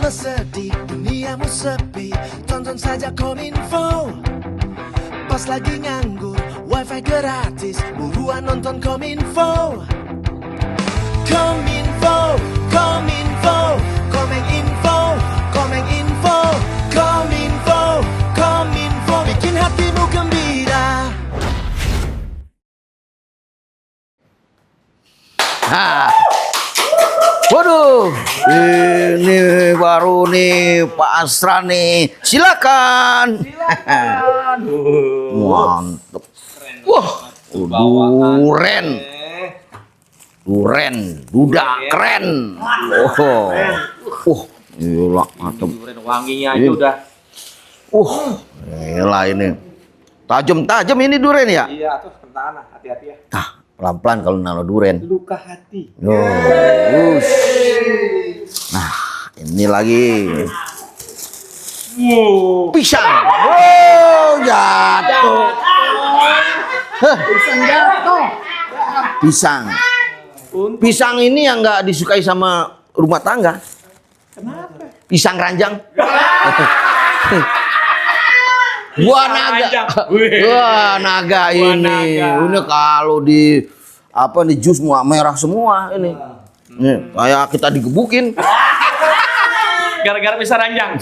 Bila sedih, duniamu sepi, tonton saja Kominfo. Pas lagi nganggur, wifi gratis, buruan nonton Kominfo. Kominfo, Kominfo, Kominfo, Kominfo, Kominfo, Kominfo, bikin hatimu gembira. Nah, waduh, ini baru nih Pak Asra nih, silakan. Mantep. Wah, duren, duda keren. Gila, mantep. Duren wanginya aja udah. Gila ini. Tajam ini duren ya? Iya, tuh kentana, hati-hati ya. Nah, pelan-pelan kalau naruh duren. Luka hati. Nah, ini lagi. Pisang. Jatuh. Pisang jatuh. Pisang. Pisang ini yang nggak disukai sama rumah tangga. Kenapa? Pisang ranjang. Buah naga. Wah, naga ini. Ini kalau di jus merah semua ini. Nih, kayak kita digebukin. Gara-gara bisa ranjang.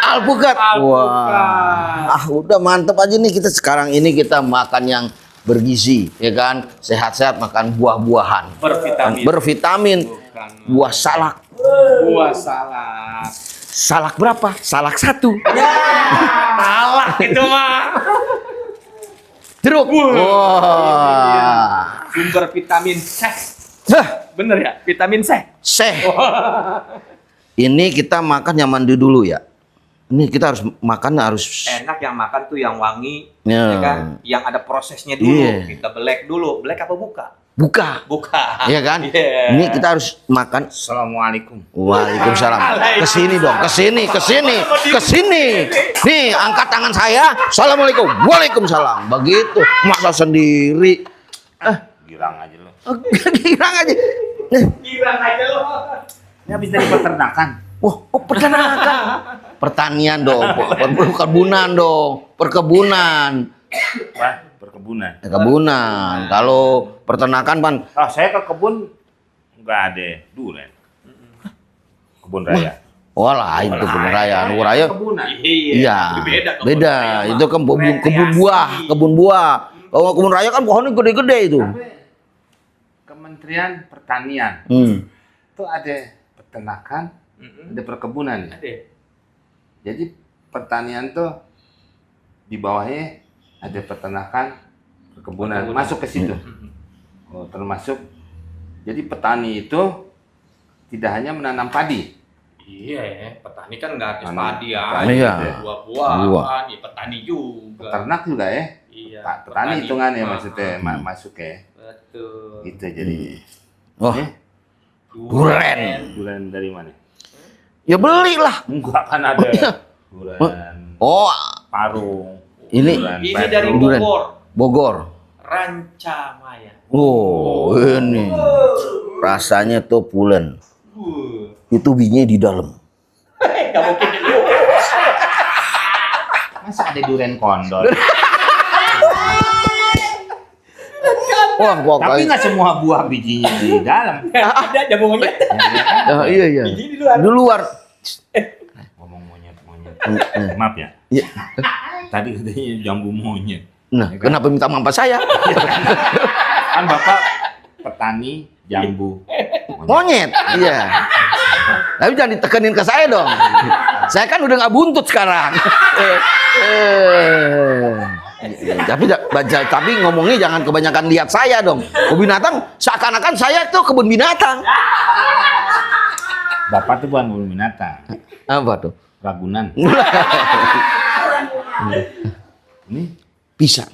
Alpukat. Wah. Udah mantep aja nih sekarang ini kita makan yang bergizi, ya kan? Sehat-sehat, makan buah-buahan. Bervitamin. Buah salak. Buah salak. Salak berapa? Salak 1. Salak itu mah. Jeruk. Wah. Sumber vitamin C. Bener ya? Vitamin C. Ini kita makan yang mandi dulu ya. Ini kita harus Enak yang makan tuh yang wangi, ya kan? Yang ada prosesnya dulu. Iya. Kita belek dulu. Belek apa buka? Buka. Iya kan? Yeah. Ini kita harus makan. Assalamualaikum. Waalaikumsalam. Kesini dong, kesini. Nih, angkat tangan saya. Assalamualaikum. Waalaikumsalam. Begitu. Masa sendiri. Girang aja lo. Girang aja. Girang aja lo. Ini habis dari peternakan. Wah, peternakan. Pertanian dong, perkebunan dong. Perkebunan. Wah, perkebunan. Kebunan. Kalau peternakan, Pan. Saya ke kebun nggak ada duren. Kebun raya. Lain itu kebun raya. Kebun raya. Kebunan. Iya. Beda. Itu kan kebun buah. Kalau kebun raya kan pohonnya gede-gede itu. Kementerian Pertanian. Itu ada peternakan, ada perkebunan. Jadi pertanian tuh di bawahnya ada peternakan, perkebunan. Masuk ke situ. Termasuk. Jadi petani itu tidak hanya menanam padi. Iya, petani kan nggak harus padi ya. Iya. Buah-buahan, ya petani juga. Peternak juga ya. Iya. Petani hitungannya maksudnya masuk ya. Betul. Gitu jadi. Duren dari mana? Ya belilah. Enggak kan ada duren. Parung. Ini dari duren. Bogor. Bogor. Rancamaya. Ini rasanya tuh pulen. Itu bijinya di dalam. Gak mungkin di Masa ada duren kondor? Tapi nggak semua buah bijinya di dalam. Ada jambu monyet. Iya. Di luar. Ngomong monyet. Maaf ya. Iya. Tadi katanya jambu monyet. Nah, kenapa minta maaf saya? Kan Bapak petani jambu Monyet. Iya. Tapi jangan ditekenin ke saya dong. Saya kan udah nggak buntut sekarang. Tapi ngomongnya jangan kebanyakan lihat saya dong. Kebun binatang seakan-akan saya tuh kebun binatang. Bapak tuh bukan kebun binatang. Apa tuh? Ragunan. Ini Pisang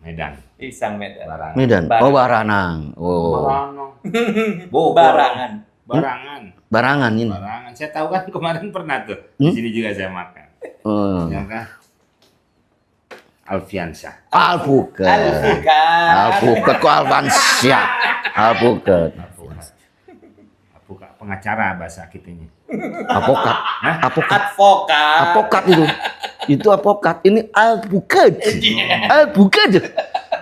Medan. Pisang Medan. Medan. Baranang. Barangan ini. Barangan. Saya tahu kan kemarin pernah tuh. Di sini juga saya makan. Ya kan? Alfiansyah. Alpukat kok Alfiansyah. Alpukat. pengacara bahasa kitanya. Apokat. Apokat. Advokat. Apokat itu. Itu apokat. Ini alpukat. Alpukat.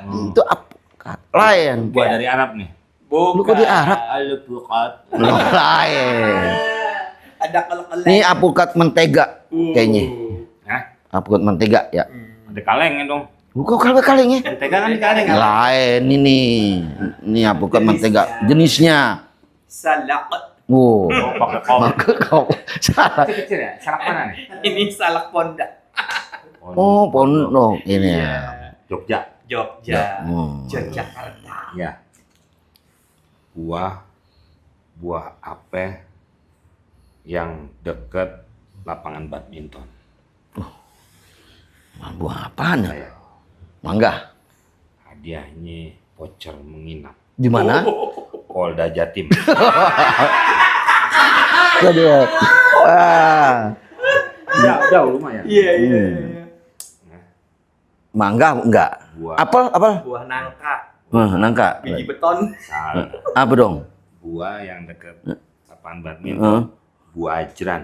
Itu apokat. Lain. Buah dari Arab nih. Bukan. Lu kok di Arab? Alpukat. Lain. Ada kalau Ini apokat mentega kayaknya. Hah? Apokat mentega ya. Ada kalengnya dong. Lu kok kaleng-kalengnya? Mentega kan di kaleng. Lain ini. Ini apokat mentega. Jenisnya. salak. Wow. Oh, pakai kop. Maka kau salah. Kecil ya? Salak mana nih? Ini salak Ponda. Oh, pondok ini ya. Jogja. Jogja. Hmm. Yogyakarta. Ya. Buah apa yang dekat lapangan badminton? Buah apaan ya? Kayak Mangga. hadiahnya voucher menginap. Di mana? Polda Jatim. Aduh. Wah. Jauh lumayan. Iya. Mangga enggak? Buah. Apel? Buah nangka. Nangka. Biji beton. Salah. Apa dong? Buah yang dekat lapangan badminton. Buah ajran.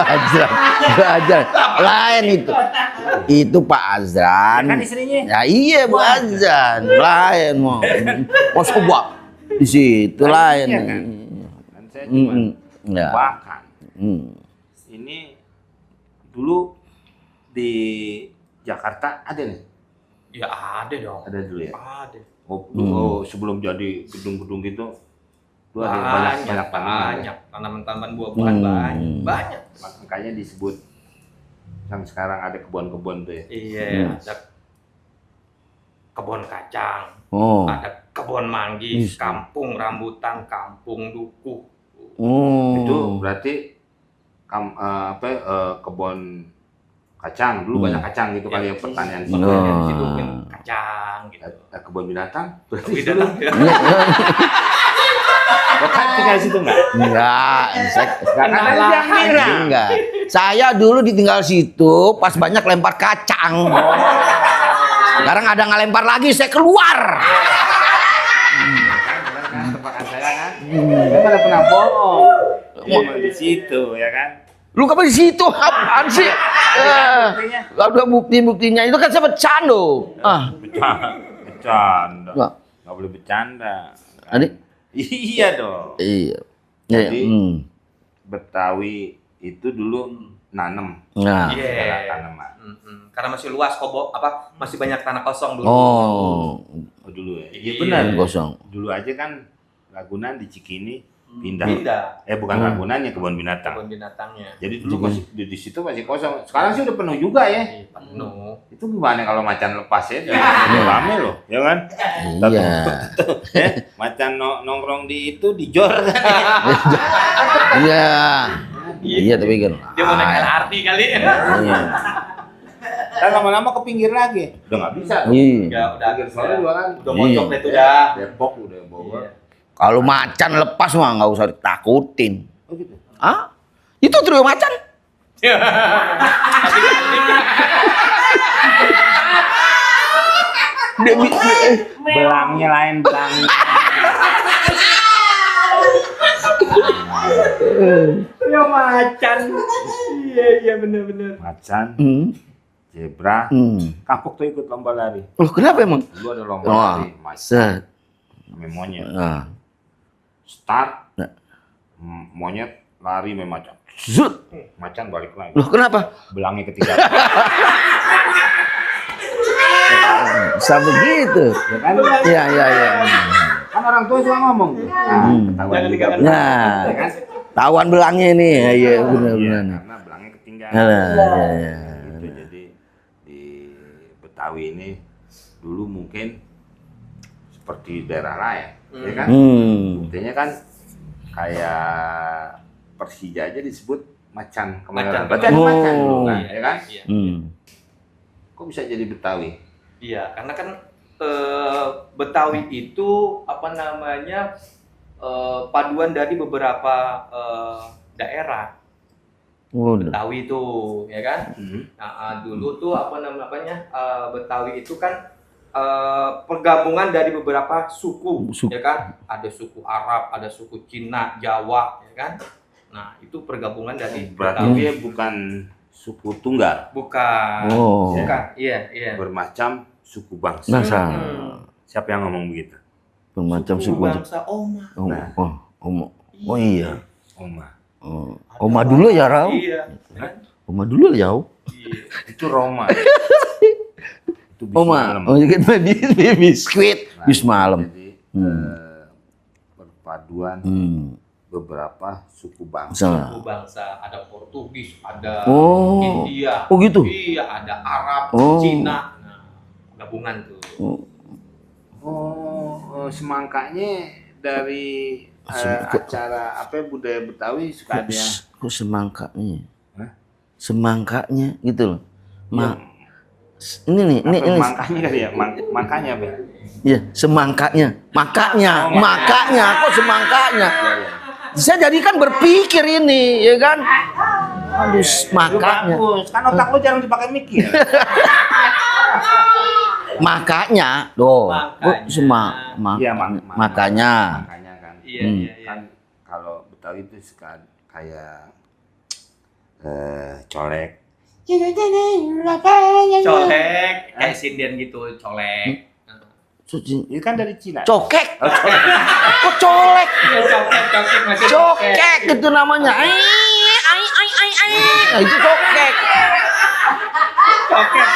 Azran. Lain itu. Itu Pak Azran. Kan istrinya. Ya iya Bu Azran. Lain mau. Mau coba di situ lain. Iya kan? Kan saya cuma Ya. bahkan Hmm. ini dulu di Jakarta ada nih. Ya ada dong. Ada dulu ya. Ada. Oh, sebelum jadi gedung-gedung gitu, dulu ada banyak banyak tanaman-tanaman buah-buahan banyak. Makanya disebut yang sekarang ada kebun-kebun tuh ya. Iya, ada kebun kacang, Oh. ada kebun manggis, kampung rambutan, kampung dukuh. Oh. Itu berarti kebun kacang dulu banyak kacang gitu kali ya pertanian. Makanya di situ mungkin kacang gitu. Kebun binatang berarti Tapi dulu. Bapak tinggal di situ nggak? Enggak, Kenalan. enggak. Saya dulu ditinggal situ pas banyak lempar kacang. Sekarang ada nggak lempar lagi, saya keluar. Tebakan saya kan. Saya pada pernah bohong. Di situ ya kan. Lu kapan di situ? Apaan sih? Ada bukti-buktinya itu kan saya bercanda. Bercanda. Nggak. Nggak boleh bercanda. Adik? Iya dong. Iya. Jadi Hmm. Betawi itu dulu nanem. Nah. Iya. Tanaman. Karena masih luas masih banyak tanah kosong dulu. Oh. Oh dulu ya. Iya Iya. benar. Kosong. Dulu aja kan Ragunan di Cikini pindah. Bukan Ragunannya kebun binatang. Kebun binatangnya. Jadi dulu masih di situ masih kosong. Sekarang sih udah penuh juga ya. Penuh. Itu gimana kalau macan lepas ya? Rame loh, ya kan? Iya. Macan nongkrong di itu di jor kan? Iya. Iya tapi kan. Dia mau naik LRT kali. Iya. Dan lama-lama ke pinggir lagi. Udah nggak bisa. Iya. Ya udah Pinggir soalnya juga kan. Udah mojok Iya. itu udah. Depok udah bawa. Kalau macan lepas mah nggak usah ditakutin. Oh gitu. Ah? Itu trio macan. Belangnya lain belangnya. Ya macan. Iya benar-benar. Macan, Hmm. zebra, Hmm. kapuk tuh ikut lomba lari. Loh kenapa emang? Dulu ada lomba Wah. lari, macan, Set. sama monyet. Nah. Start, Nah. monyet lari sama macan. Zut. Macan balik lagi. Loh kenapa? Belangnya ketiga. Bisa begitu. Ya kan? Iya, iya, iya. Kan orang tua suka ngomong. Nah, ketahuan juga. Nah, Ya kan? tawan belangnya nih. Iya, Iya, benar-benar. karena belangnya ketinggalan. Iya, iya. Gitu, jadi di Betawi ini dulu mungkin seperti daerah lain, ya kan? Buktinya kan kayak Persija aja disebut macan kemayoran. Berarti ada macan dulu kan, ya kan? Iya. Kok bisa jadi Betawi? Iya, karena kan Betawi itu apa namanya paduan dari beberapa daerah. Betawi itu, ya kan? Nah, dulu tuh apa namanya Betawi itu kan pergabungan dari beberapa suku, Suku. ya kan? Ada suku Arab, ada suku Cina, Jawa, ya kan? Nah, itu pergabungan dari Berarti Betawi. dia bukan suku tunggal, Bukan. Oh. Bukan. Iya, iya. bermacam suku bangsa. Nasa. Siapa yang ngomong begitu? Bermacam suku. bangsa Oma. Oh iya. Oma. Oh. Oma dulu ya, Rau. Iya. Kan? Oma dulu ya, Rau. Iya. Itu Roma. Itu bis Oma. malam. Oh, kan biskuit. Bis malam. Jadi perpaduan beberapa suku bangsa. Suku bangsa, ada Portugis, ada Oh. India. Oh, gitu? Iya, ada Arab, Oh. Cina. Nah, gabungan tuh. Semangkanya dari acara apa budaya Betawi suka ada yang Kok semangkanya? Hah? Semangkanya gitu loh. Ini makanya kali ya, makanya apa? ya semangkanya, makanya, kok semangkanya? Saya jadi kan berpikir ini, ya kan? Aduh, makanya, Bagus, kan otak lu jarang dipakai mikir. makanya, doh, Makanya. Iya, makanya, makanya kan. Iya, iya, iya. Kan kalau Betawi itu suka kayak colek. Colek, kayak sinden gitu, colek. Ini kan dari Cina. cokek, kok colek, Iya, cokek, masih cokek itu namanya, ai, nah, itu cokek, Cokek.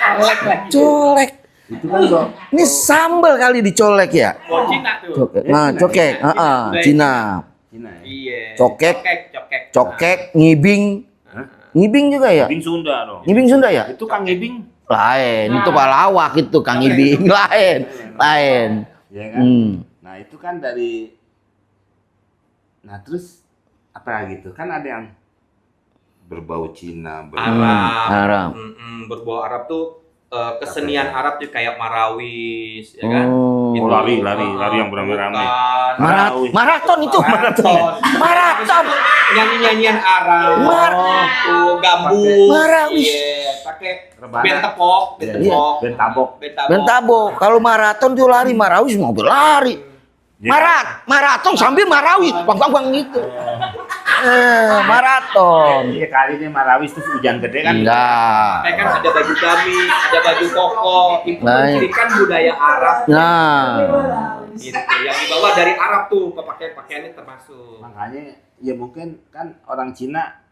Colek lagi. colek, Itu kan kok. ini sambal kali dicolek ya, Oh, Cina tuh. cokek, nah cokek, Cina, Cina ya. Iya. Cokek. Cokek. ngibing, ngibing juga ya, Ngibing Sunda dong. ngibing Sunda ya. Itu kan ngibing. Lain, itu palawak itu Kang Ibing, lain. Ya kan? Nah, itu kan dari terus apa lagi tuh? Kan ada yang berbau Cina, Arab. Berbau Arab tuh kesenian Arab tuh kayak marawis, ya kan? Oh. Itu. lari yang beramai-ramai. Bukan. Maraton itu, maraton. Nyanyi-nyanyian Arab. Tuh gambus. Marawis. Iya, pakai Rebana. band tepok. Bentabok. Bentabo, kalau maraton tuh lari, marawis mau berlari. Maraton sambil marawis, bang gitu. Maraton. Iya kali ini Marawis tuh hujan gede kan? Enggak. Kayak kan ada baju gamis, ada baju koko, itu Nah, mencirikan budaya Arab. Nah, Gitu. Yang dibawa dari Arab tuh, pakaiannya termasuk. Makanya ya mungkin kan orang Cina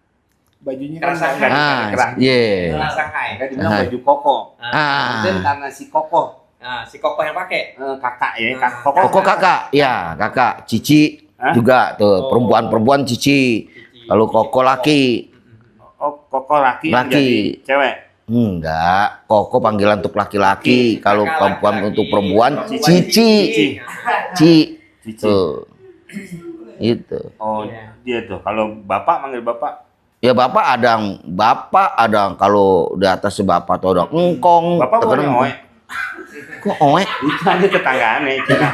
bajunya Kerasa kan nggak ada kerah. iya. Shanghai. Kan dibilang baju koko. Mungkin Ah, karena si koko Nah, si koko yang pakai. kakak ya, koko kakak, ya kakak, cici Hah? juga tuh, perempuan cici. Kalau koko laki, Oh, koko laki yang Laki. jadi cewek. enggak, koko panggilan untuk laki-laki. Kalau Kakak perempuan laki-laki. untuk perempuan, Perempuan cici, Cici. tuh, itu. Oh, Iya. dia tuh. Kalau bapak manggil bapak. Ya bapak ada kalau di atas bapak tuh ada engkong. Bapak bukan terkadang- oe. Kok oe? Itu aja tetanggaan ya Cina.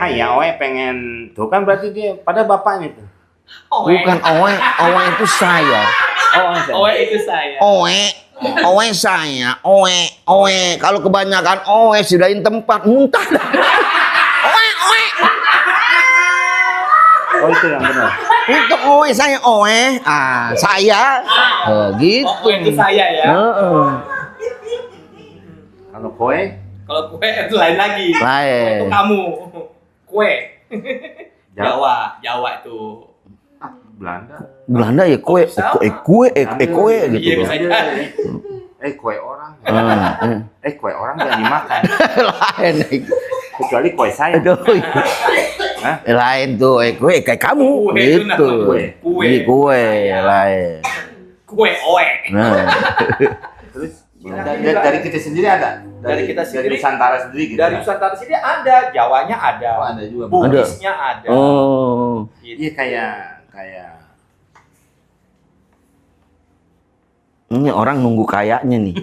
Ya oe pengen tuh kan berarti dia pada bapaknya tuh. Bukan oe, oe itu saya. Oh, itu saya. Oe saya, oe. Kalau kebanyakan oe sudahin tempat muntah. Oe. Oh itu yang benar. Untuk oe saya oe, saya, gitu. Oh, itu saya ya. Heeh. Kalau kowe Kalau kue itu lain lagi. Lain. Itu kamu. Kue. Jawa. Jawa itu. Belanda. Belanda ya kue gitu. Iya, loh. bisa jadi. Kue orang. Kue orang jangan dimakan. Lain. Kecuali kue saya. Aduh. Hah? Lain tuh, kue kayak kamu Kue itu gitu. namanya kue. Ini kue lain. Kue oe. Nah, Terus dari kita sendiri ada. Dari kita Dari sendiri. Nusantara sendiri gitu. Dari Nusantara sini ada, Jawanya ada. Oh, ada juga. Bugisnya ada. oh, Gitu. Iya kayak ini orang nunggu kayaknya nih.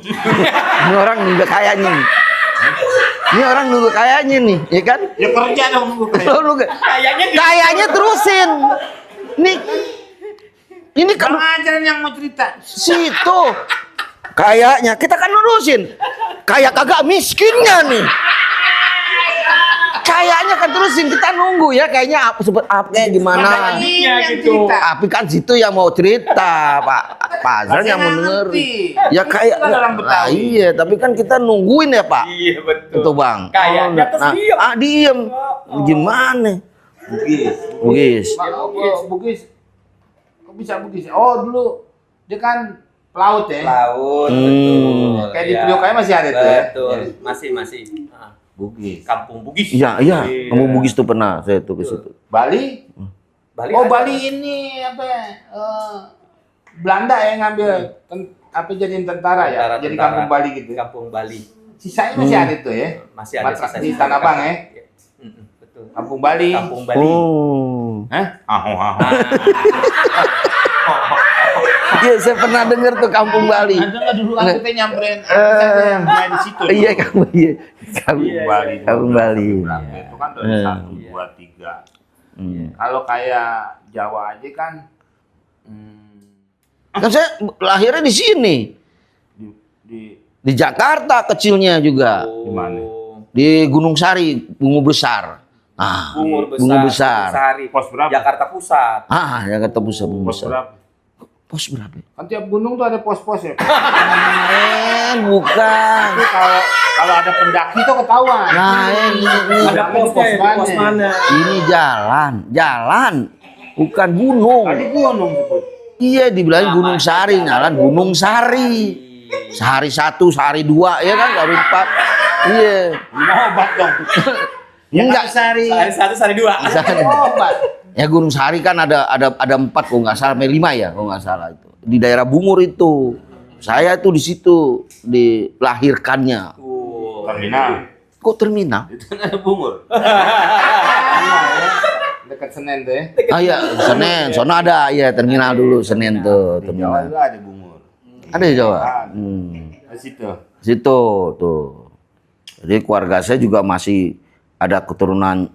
Ini orang nunggu kayaknya nih. Ya kan? ya kerja dong nunggu kayak. Lo nunggu. Kayaknya terusin. Ini kan Bang Ajaran yang mau cerita. situ. Kayaknya kita kan nerusin. kayak kagak miskinnya nih. Kayaknya kan terusin kita nunggu ya, kayaknya apa gimana? Gitu. Tapi kan situ yang mau cerita, Pak Azan yang mau denger. Ya kayak iya, tapi kan kita nungguin ya, Pak. Iya betul. Itu Bang. Kayaknya terus diem. Diem. Gimana? Bugis. Bugis. Kok bisa Bugis? Oh, dulu dia kan pelaut ya. Laut, betul. Kayak di Priok kayak masih ada tuh ya. Betul. Masih. Bugis. Kampung Bugis. Iya. Kamu Bugis tuh pernah saya tuh ke situ. Bali? Bali. Oh, Bali ini apa ya? Belanda yang ngambil apa jadiin tentara ya? Jadi kampung Bali gitu. Kampung Bali. Sisanya masih ada tuh ya. Masih ada Matra- sisa di Tanah Abang ya. Betul. Kampung Bali. Kampung Bali. Oh. Hah? Iya, saya pernah dengar tuh Kampung Bali. Ada nggak dulu aku teh nyamperin saya di situ. Iya, Kampung Bali. Kampung Bali. Itu kan dari 1, 2, 3. Kalau kayak Jawa aja kan Kan saya lahirnya di sini. di Di Jakarta kecilnya juga. Oh. Di mana? Di Gunung Sari, Bungur Besar. Bungur Besar. Bungur Besar. Sari. Pos berapa? Jakarta Pusat. Jakarta Pusat, Bungur Pos Besar. berapa? Pos berapa? Kan tiap gunung tuh ada pos-pos ya. Bukan. Tapi kalau ada pendaki tuh ketahuan. Nah, ini Ada pos mana? ini jalan, bukan gunung. Tadi gunung sebut. Iya, dibilangin Gunung Sari, jalan Gunung Sari. Sehari 1, sehari 2, ya kan, baru 4. Iya. Minum obat dong. Enggak Sari. Sehari 1, sehari 2. Obat. Ya Gunung Sari kan ada 4 kalau nggak salah, sampai 5 ya kalau nggak salah itu. Di daerah Bungur itu. Saya tuh di situ dilahirkannya. Terminal. Kok terminal? Itu kan ada Bungur. Dekat Senen tuh ya. Iya, Senen. Sono ada, iya terminal dulu Senen tuh, Di Jawa terminal. juga ada Bungur. Ada di Jawa. Di situ. Situ tuh. Jadi keluarga saya juga masih ada keturunan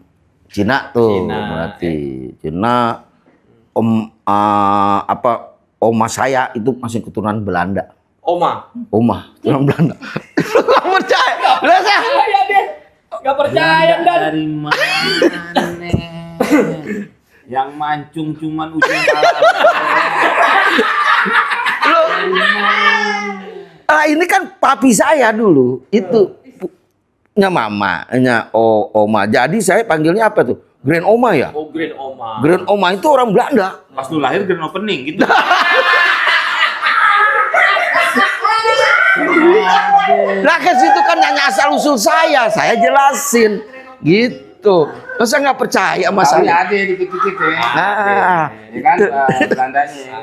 Cina tuh, berarti Cina. Oma saya itu masih keturunan Belanda. Oma. Keturunan Belanda. Gak percaya. Lah saya. Percaya deh. Gak percaya dan. Dari mana? Yang mancung cuman ujung kepala. Ini kan papi saya dulu itu punya mama, oma. Jadi saya panggilnya apa tuh? Grand Oma ya? Oh, Grand Oma. Grand Oma itu orang Belanda. Pas lu lahir grand opening gitu. Lah ke situ kan nanya asal usul saya jelasin gitu. Masa nggak percaya sama Tapi saya? ada dikit-dikit ya. Ah. Ya kan Belandanya.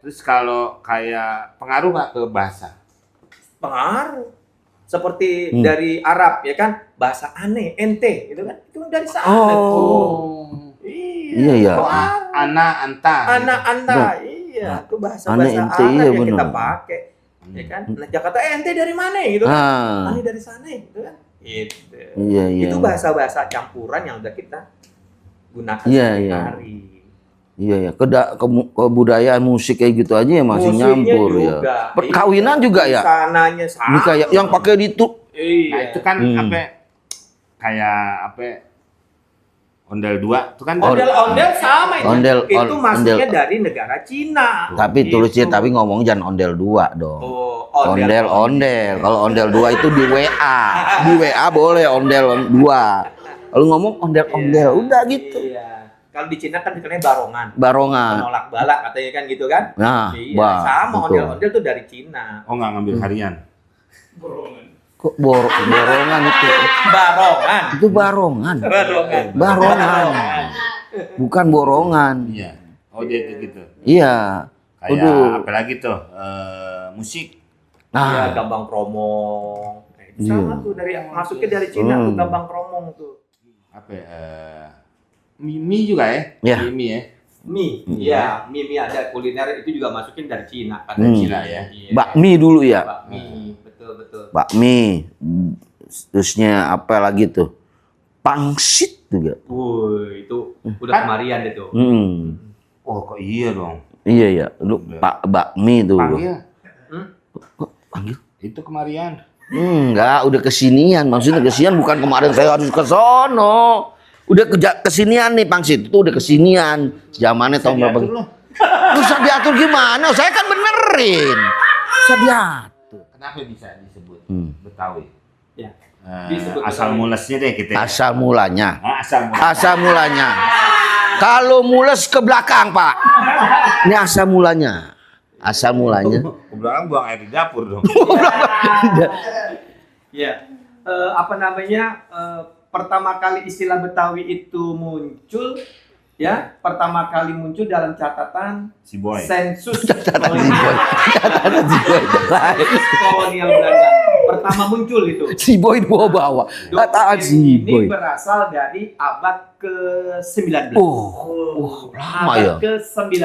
Terus kalau kayak pengaruh nggak ke bahasa? Pengaruh. Seperti dari Arab ya kan, bahasa aneh, ente gitu kan. Itu dari sana tuh. Iya ya. Anta. Anta. Iya, itu bahasa Aneh, Arab ente, iya, yang kita bener. pakai. Ya kan? Nah, Jakarta ente dari mana gitu kan? Aneh dari sana gitu kan. Gitu. Iya. Itu bahasa-bahasa campuran yang udah kita gunakan Iya. sehari-hari. Iya. Kebudayaan musik kayak gitu aja ya masih Musiknya nyampur juga. ya. Perkawinan juga ya. Sananya sama. Ini kayak yang pakai itu. Iya. Nah itu kan kayak ondel 2 itu kan Ondel sama itu. Itu masuknya ondel. dari negara Cina. Tapi tulisnya tapi ngomong jangan ondel 2 dong. Oh, Ondel. Kalau ondel 2 itu di WA. Di WA boleh ondel 2. Kalau ngomong ondel udah gitu. Iya. Kalau di Cina kan dikenalnya barongan. Barongan. Penolak bala katanya kan gitu kan? Nah, iya, sama betul. ondel-ondel tuh dari Cina. Oh nggak ngambil harian. Kok borongan itu? Barongan. Itu barongan. Barongan. Bukan borongan. Iya. Oh dia itu gitu. Iya. Kayak apalagi tuh musik. Iya, Nah, gambang kromong. Itu sama tuh dari masuknya dari Cina tuh gambang kromong tuh. Apa ya? Mie juga ya? Iya. Mie ya. Mie, iya, mie ada kuliner itu juga masukin dari Cina kan? Cina ya. Iya. bakmi dulu ya. Bakmi, betul. Bakmi. Terusnya apa lagi tuh? Pangsit juga. Itu udah Kan? kemarian itu. Oh kok iya dong. Iya ya. Lu bakmi tuh. Panggil. Kok panggil? Itu kemarian. Enggak, udah kesinian. Maksudnya kesinian bukan kemarin saya harus ke sono. Udah kesinian nih Pangsit, itu udah kesinian. Zamannya tahun berapa? Bisa diatur gimana? Saya kan benerin. Bisa diatur. Kenapa bisa disebut Betawi? Ya. Asal mulesnya deh kita. Asal mulanya. Asal mulanya. Kalau mules ke belakang, Pak. Ini asal mulanya. Asal mulanya. Ke belakang buang air di dapur dong. Ya. Apa namanya? Pertama kali istilah Betawi itu muncul, ya, pertama kali muncul dalam catatan Si Boy. sensus Catatan si Boy. Catatan si Boy. kolonial Belanda. Pertama muncul itu. Si Boy bawa-bawa. Catatan si Ini Boy. berasal dari abad ke-19. Lama ya. Abad ke-19.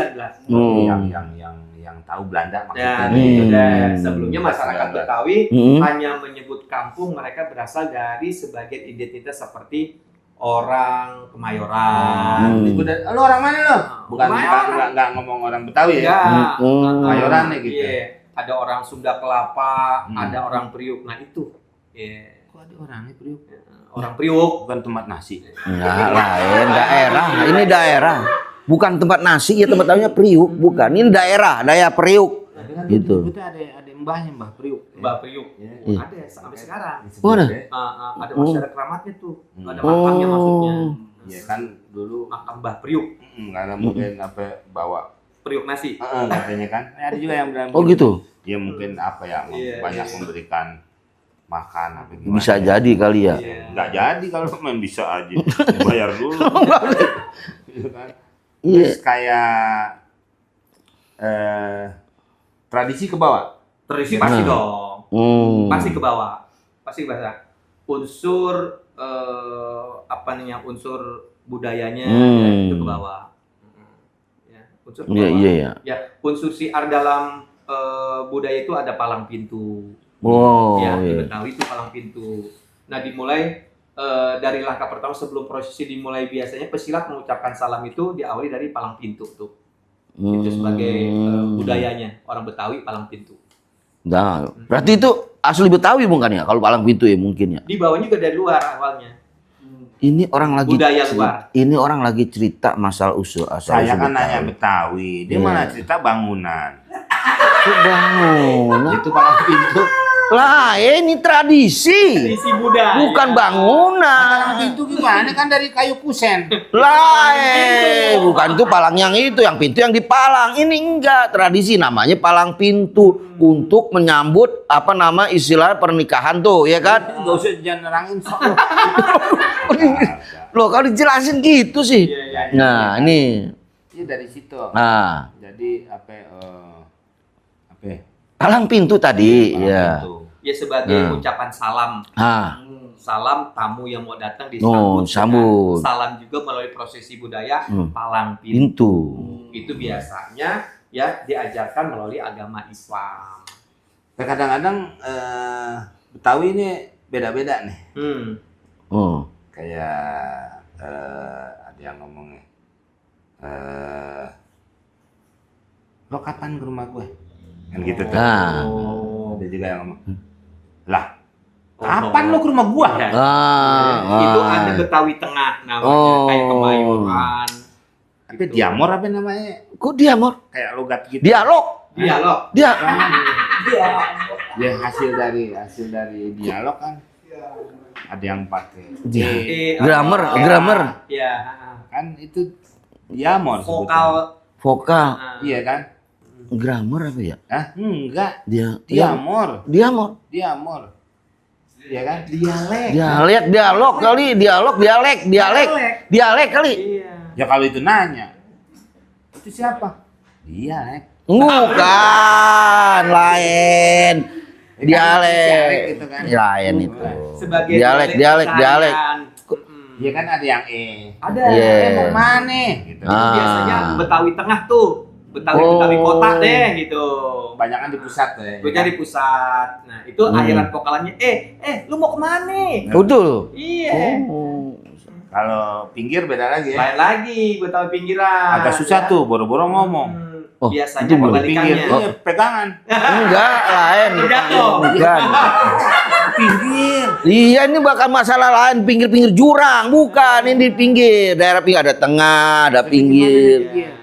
Yang tahu Belanda Dan maksudnya. sebelumnya masyarakat Betawi hanya menyebut kampung mereka berasal dari sebagian identitas seperti orang Kemayoran. Lu orang mana lo? Bukan Kemayoran. nggak ngomong orang Betawi ya? Kemayoran nih gitu. Iya. Ada orang Sunda Kelapa, ada orang Priuk. Nah itu. Iya. Kok ada orangnya Priuk? Orang Priuk. Bukan tempat nasi. Enggak, lain daerah. Ini daerah. Bukan tempat nasi ya, tempat tahunya Priuk, bukan. Ini daerah Priuk. Gitu. Itu ada mbahnya Mbah Priuk. Mbah Priuk. Iya. Ada sampai sekarang. Oh, ada? Ada masih ada keramatnya tuh. Ada makamnya maksudnya. Iya kan dulu Makam Mbah Priuk. karena mungkin apa bawa Priuk nasi. katanya kan. Ada juga yang bilang Oh gitu. Ya mungkin apa ya banyak memberikan makan apa gimana. Bisa jadi kali ya. Nggak jadi kalau main bisa aja. Bayar dulu. Gitu kan. Terus kayak tradisi ke bawah. Tradisi pasti dong. Pasti ke bawah. Pasti bahasa. Unsur apa namanya? Unsur budayanya ya, itu ke bawah. Ya, unsur ke bawah. Iya. Ya, unsur siar dalam budaya itu ada palang pintu. Iya. Di Betawi itu palang pintu. Nah, dimulai dari langkah pertama sebelum prosesi dimulai biasanya pesilat mengucapkan salam itu diawali dari palang pintu tuh. Itu sebagai budayanya orang Betawi palang pintu. Nah, berarti itu asli Betawi bukan ya? Kalau palang pintu ya mungkin ya. Dibawa juga dari luar awalnya. Ini orang lagi Budaya luar. Ini orang lagi cerita masalah usul asal Saya usul kan nanya Betawi. Betawi, dia mana cerita bangunan. Itu bangunan. Itu palang pintu. Lah, ini tradisi. Tradisi budaya. Bukan bangunan. Pintu gimana kan dari kayu kusen. Lah, bukan itu palang yang itu, yang pintu yang dipalang. Ini enggak, tradisi namanya palang pintu untuk menyambut apa nama istilah pernikahan tuh, ya kan? Enggak usah jangan nerangin sok. Loh, kalau dijelasin gitu sih. Nah, ini. Ini dari situ. Nah, Jadi apa palang pintu tadi, palang ya. pintu. Ya sebagai ucapan salam. Salam tamu yang mau datang disambut. sambut. Salam juga melalui prosesi budaya palang pintu. Pintu. Itu biasanya ya diajarkan melalui agama Islam. Kadang-kadang Betawi ini beda-beda nih. Oh. Kayak ada yang ngomongnya lo kapan ke rumah gue? Kan gitu tuh. Ada juga yang ngomong lah kapan lo ke rumah gue? Itu ada Betawi Tengah namanya, kayak Kemayoran. Tapi diamor apa namanya? Kok diamor? Kayak logat gitu. Dialog. Dialog. Ya hasil dari dialog kan. Ada yang pakai Grammar. Ya. kan itu diamor Vokal. Vokal. Iya kan? Grammar apa ya? Hah? Enggak. Diamor. Diamor. Iya kan? Dialog. Dialek kali. Iya. Ya kalau itu nanya. Itu siapa? Dialek. Bukan, lain. Dialek Gitu kan. lain itu. Sebagai Dialek. keseharian. Iya kan ada yang Ada. mau mana? Gitu. Biasanya Betawi Tengah tuh. Betawi kota deh gitu. Kebanyakan di pusat deh. Gue di pusat. Nah, itu akhiran vokalannya lu mau kemana? Betul. Iya. Kalau pinggir beda lagi ya. Lain lagi Betawi pinggiran. Agak susah tuh, boro-boro ngomong. Oh, Biasanya itu belum kebalikannya. Pinggir, iya, pegangan. Enggak, lain. Jatuh. Bukan. pinggir. Iya, ini bakal masalah lain, pinggir-pinggir jurang, bukan ini di pinggir. Daerah pinggir ada tengah, ada pinggir.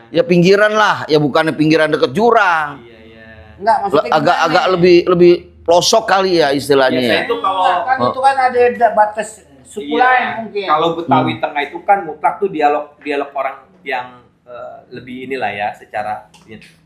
Ya pinggiran lah, ya bukan pinggiran deket jurang. Iya, iya. Enggak, maksudnya Agak lebih pelosok kali ya istilahnya. Biasanya Ya. itu kalau kan itu kan ada batas suku lain mungkin. Kalau Betawi Tengah itu kan mutlak tuh dialog orang yang lebih inilah ya secara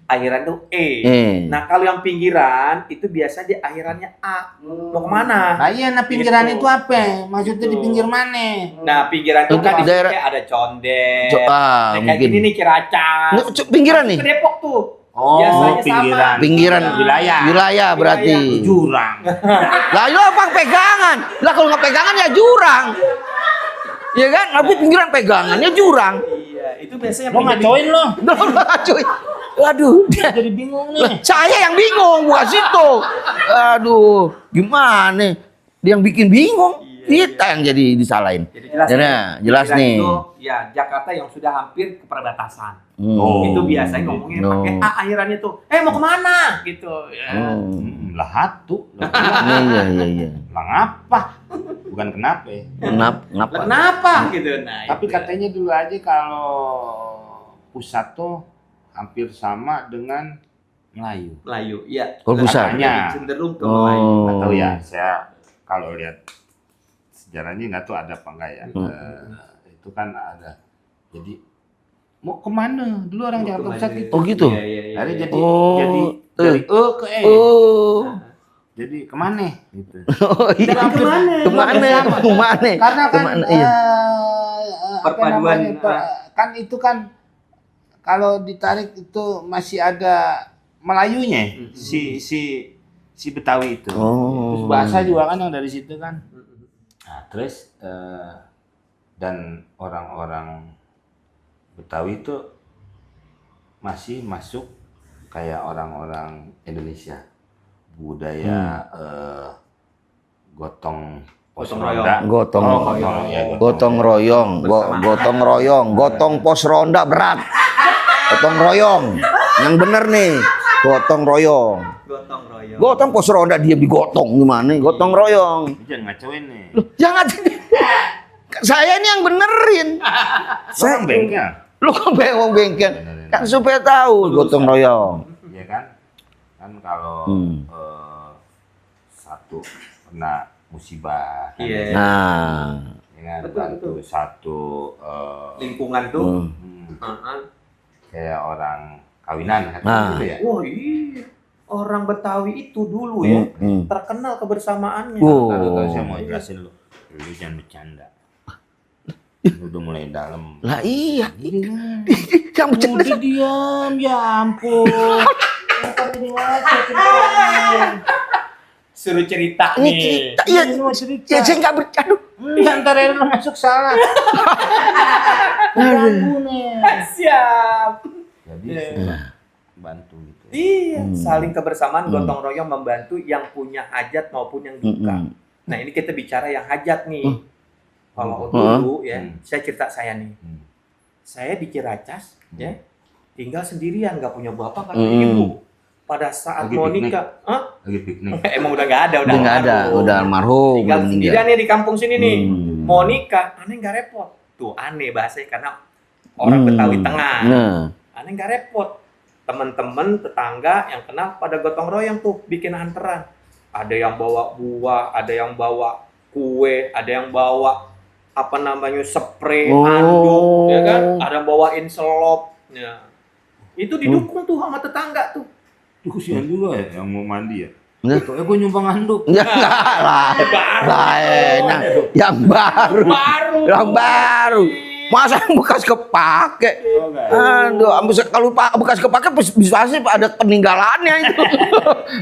akhiran tuh E. Nah kalau yang pinggiran itu biasa di akhirannya A. Mau kemana? Nah iya, nah pinggiran Gitu. itu apa? Maksudnya di pinggir mana? Nah pinggiran itu Untuk kan di daerah- kayak ada Condet. Kayak Kayak gini nih Ciracas. Pinggiran nih. Ke Depok tuh. Oh, Biasanya pinggiran. sama. Pinggiran Wilayah. berarti. Jurang. Lah itu apa pegangan? Lah kalau nggak pegangan ya jurang. Iya kan? Tapi pinggiran pegangannya jurang. Iya, itu biasanya Lo ngacoin lo. Cuy. Waduh, Jadi bingung nih. saya yang bingung bukan situ. Aduh, gimana? Dia yang bikin bingung. Kita yang jadi disalahin. Jadi jelas, Jelas pinggiran nih. Itu, ya Jakarta yang sudah hampir ke perbatasan. Oh. Itu biasanya ngomongnya No. pakai A akhirannya tuh. Mau kemana? Gitu. Ya. Lah hatu. Iya. Lah ngapa? Bukan kenapa. Kenapa? Lah, kenapa? Gitu. Nah, Tapi itu. katanya dulu aja kalau pusat tuh hampir sama dengan Melayu. Melayu, iya. Kalau pusat? Katanya cenderung ke Melayu. Nggak tahu ya, saya kalau lihat sejarahnya nggak tahu ada apa enggak ya. Itu kan ada. Jadi mau kemana? Dulu orang Mau Jakarta kemana? Pusat itu. Oh gitu. Iya, iya, iya. Akhirnya jadi Oh. jadi dari E ke E. Oh. Jadi kemana? Gitu. Oh iya. Kemana? Karena kan Kemana? Iya. apa Perpaduan, namanya, kan itu kan kalau ditarik itu masih ada Melayunya si Betawi itu. Oh. Terus bahasa juga kan yang dari situ kan. Nah, terus dan orang-orang Betawi itu masih masuk kayak orang-orang Indonesia, budaya gotong royong. Gotong Gotong royong. gotong royong, gotong pos ronda berat. Gotong royong. Yang bener nih, gotong royong. Gotong royong. Gotong pos ronda dia digotong gimana? Gotong royong. Jangan ngacoin nih. Loh, jangan. Saya ini yang benerin. Saya bengkel. Lu kok bengkel? Kan supaya tahu gotong royong. Iya kan? Kan kalau satu kena musibah, kan, Iya. Nah, ya kan? Betul, Bantu betul. satu Lingkungan tuh. kayak orang kawinan kan Nah. gitu ya. Wah iya. Orang Betawi itu dulu ya terkenal kebersamaannya. Wow. Kalau saya mau jelasin lu jangan bercanda. Lu udah mulai dalam. Lah iya. Iya. Yang bercanda. Udah diam, ya ampun. Suruh cerita Ini nih. cerita. Iya. Ya saya nggak bercanda. Ntar lu masuk salah. Ganggu nih. Siap. Jadi bantu gitu. Iya, saling kebersamaan gotong royong membantu yang punya hajat maupun yang duka. Nah, ini kita bicara yang hajat nih. Kalau dulu ya, saya cerita saya nih. Saya di Ciracas ya, tinggal sendirian, nggak punya bapak, nggak punya ibu. Pada saat Lagi mau piknik. nikah, Lagi piknik. emang udah nggak ada, Udah nggak ada, almarhum. udah almarhum, Tinggal udah sendirian meninggal. nih di kampung sini nih. Mau nikah, aneh nggak repot. Tuh aneh bahasanya karena orang Betawi Tengah. Nah, Aneh nggak repot. Teman-teman, tetangga yang kenal pada gotong royong tuh bikin anteran. Ada yang bawa buah, ada yang bawa kue, ada yang bawa apa namanya spray, anduk, ya kan? Ada yang bawain selop. Ya. Itu didukung tuh sama tetangga tuh. Tuh kesian juga ya yang mau mandi ya. Nah. Tuh gue nyumbang handuk. ya enggak lah. Nah, yang baru. Yang baru. Masa yang bekas kepake? Aduh, kalau bekas kepake bisa sih ada peninggalannya itu.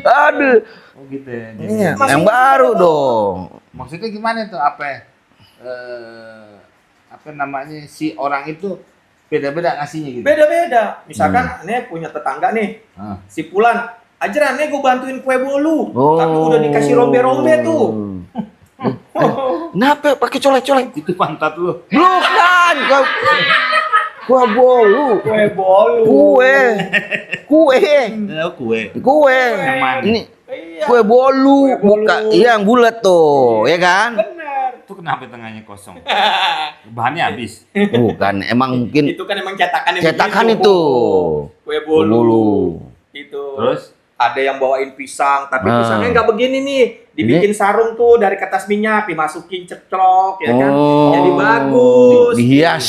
Aduh. Oh gitu ya. Iya, yang baru dong. Maksudnya gimana tuh? Apa namanya si orang itu beda-beda ngasihnya gitu. Beda-beda. Misalkan aneh punya tetangga nih. Si Pulan, ajar aneh gue bantuin kue bolu. Tapi udah dikasih rombe-rombe tuh. Kenapa pakai colek-colek? Itu pantat lu. Bukan, kue bolu. Kue bolu. Kue. Kue. Kue. Yang mana? Ini Kue bolu, buka, iya yang bulat tuh, ya kan? Bener. Itu kenapa tengahnya kosong? Bahannya habis. Bukan, emang mungkin Itu kan emang cetakan itu. Kue bolu. Itu. Terus Ada yang bawain pisang, tapi Ah. pisangnya nggak begini nih. Dibikin sarung tuh dari kertas minyak, dimasukin ceklok, ya kan? Oh. Jadi bagus. Dihias.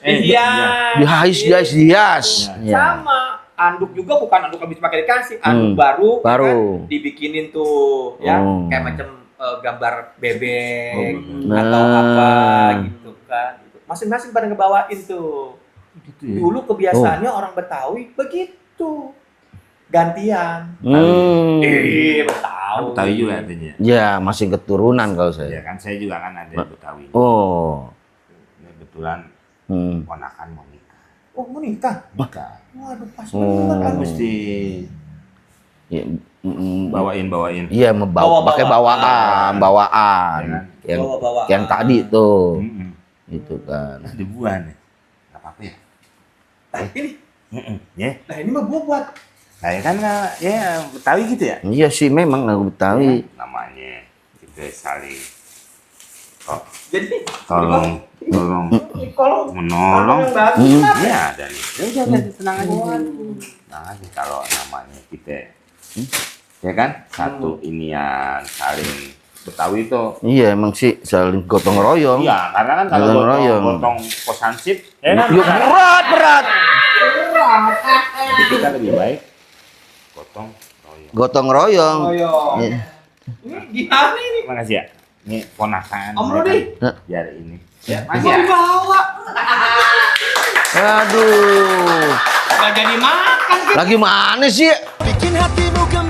Dihias. Dihias. Ya. Sama. Anduk juga bukan anduk habis pakai dikasih, anduk baru, ya Baru. kan? Dibikinin tuh, ya, Oh. kayak macam gambar bebek Nah. atau apa gitu kan. Masing-masing pada ngebawain tuh. gitu ya. Dulu kebiasaannya orang Betawi begitu. Gantian. Betawi. Betawi juga artinya. Ya, masih keturunan kalau Ya saya. kan saya juga kan ada Betawi. Oh. Ini kebetulan ponakan mau nikah. Oh, mau nikah? Nikah. Waduh, pas Oh. bener kan. Mesti Ya, bawain. iya, Bawa-bawa. pakai bawaan. Ya kan? Yang Bawa-bawaan. yang tadi tuh. Mm-mm. Itu kan. Ada buah nih. Gak apa-apa ya? Nah, ini. Ya. Nah, ini mah buah buat. Nah, ya kan ya Betawi gitu ya? Iya sih memang lagu Betawi. Namanya kita saling Jadi, tolong kalau menolong. yang bagus kenapa? Ya, dan ya udah tenang aja. Tenang aja kalau namanya kita ya kan satu inian saling Betawi itu. Iya emang sih saling gotong royong. Iya, karena kan kalau Gotong royong. gotong posansip ya kan Yuk, berat. kita lebih baik gotong royong. Gotong royong. Iya. Ini gimana ini? Makasih ya. Ini ponakan. Om ya Rudi. kan? Biar ini. Ya, Mau makasih ya. dibawa. Aduh. Gak jadi makan. Lagi mana sih? Bikin hatimu gembira.